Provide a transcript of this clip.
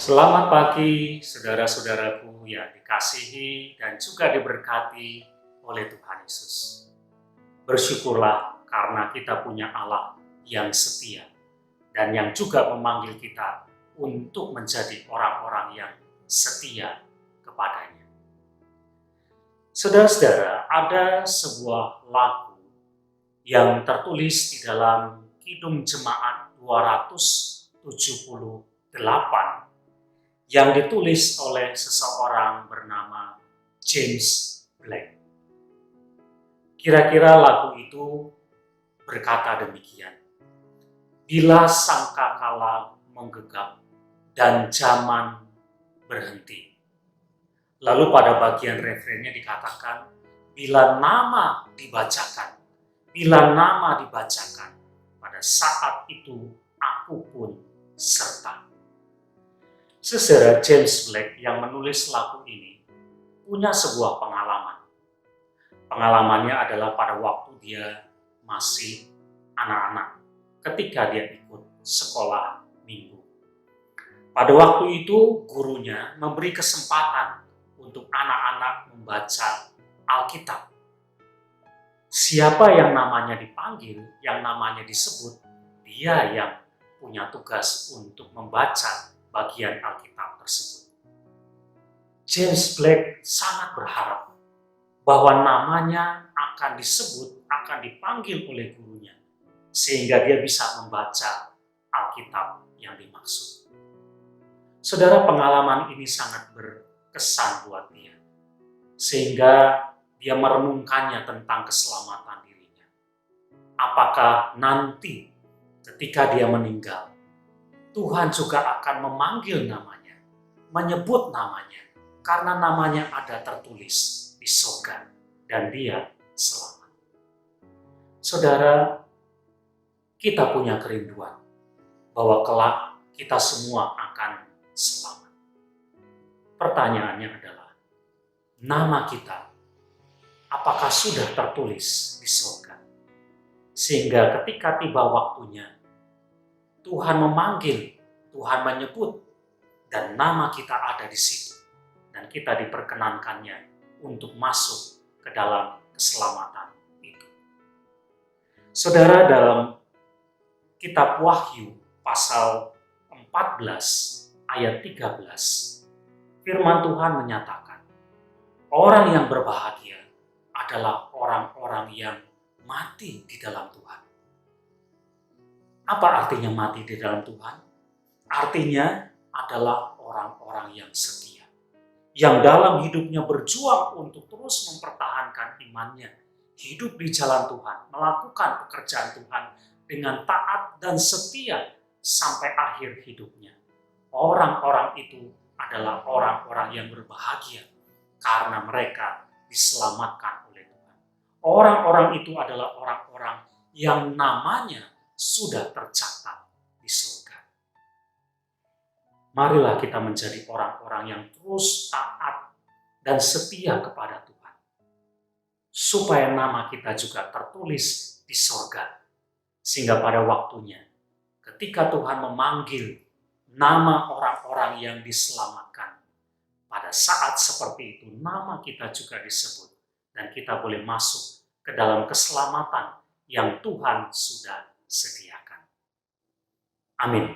Selamat pagi, saudara-saudaraku yang dikasihi dan juga diberkati oleh Tuhan Yesus. Bersyukurlah karena kita punya Allah yang setia dan yang juga memanggil kita untuk menjadi orang-orang yang setia kepadanya. Saudara-saudara, ada sebuah lagu yang tertulis di dalam Kidung Jemaat 278 yang ditulis oleh seseorang bernama James Black. Kira-kira lagu itu berkata demikian: bila sangkakala menggegap dan zaman berhenti. Lalu pada bagian refrennya dikatakan, bila nama dibacakan, pada saat itu aku pun serta. Saudara, James Black yang menulis lagu ini punya sebuah pengalaman. Pengalamannya adalah pada waktu dia masih anak-anak, ketika dia ikut sekolah minggu. Pada waktu itu gurunya memberi kesempatan untuk anak-anak membaca Alkitab. Siapa yang namanya dipanggil, yang namanya disebut, dia yang punya tugas untuk membaca bagian Alkitab tersebut. James Black sangat berharap bahwa namanya akan disebut, akan dipanggil oleh gurunya, sehingga dia bisa membaca Alkitab yang dimaksud. Saudara, pengalaman ini sangat berkesan buat dia, sehingga dia merenungkannya tentang keselamatan dirinya. Apakah nanti ketika dia meninggal, Tuhan juga akan memanggil namanya, menyebut namanya, karena namanya ada tertulis di surga dan dia selamat. Saudara, kita punya kerinduan bahwa kelak kita semua akan selamat. Pertanyaannya adalah, nama kita apakah sudah tertulis di surga? Sehingga ketika tiba waktunya, Tuhan memanggil, Tuhan menyebut, dan nama kita ada di situ. Dan kita diperkenankannya untuk masuk ke dalam keselamatan itu. Saudara, dalam kitab Wahyu pasal 14 ayat 13, firman Tuhan menyatakan, orang yang berbahagia adalah orang-orang yang mati di dalam Tuhan. Apa artinya mati di dalam Tuhan? Artinya adalah orang-orang yang setia, yang dalam hidupnya berjuang untuk terus mempertahankan imannya, hidup di jalan Tuhan, melakukan pekerjaan Tuhan dengan taat dan setia sampai akhir hidupnya. Orang-orang itu adalah orang-orang yang berbahagia karena mereka diselamatkan oleh Tuhan. Orang-orang itu adalah orang-orang yang namanya sudah tercatat di surga. Marilah kita menjadi orang-orang yang terus taat dan setia kepada Tuhan, supaya nama kita juga tertulis di surga, sehingga pada waktunya ketika Tuhan memanggil nama orang-orang yang diselamatkan, pada saat seperti itu nama kita juga disebut dan kita boleh masuk ke dalam keselamatan yang Tuhan sudah sediakan. Amin.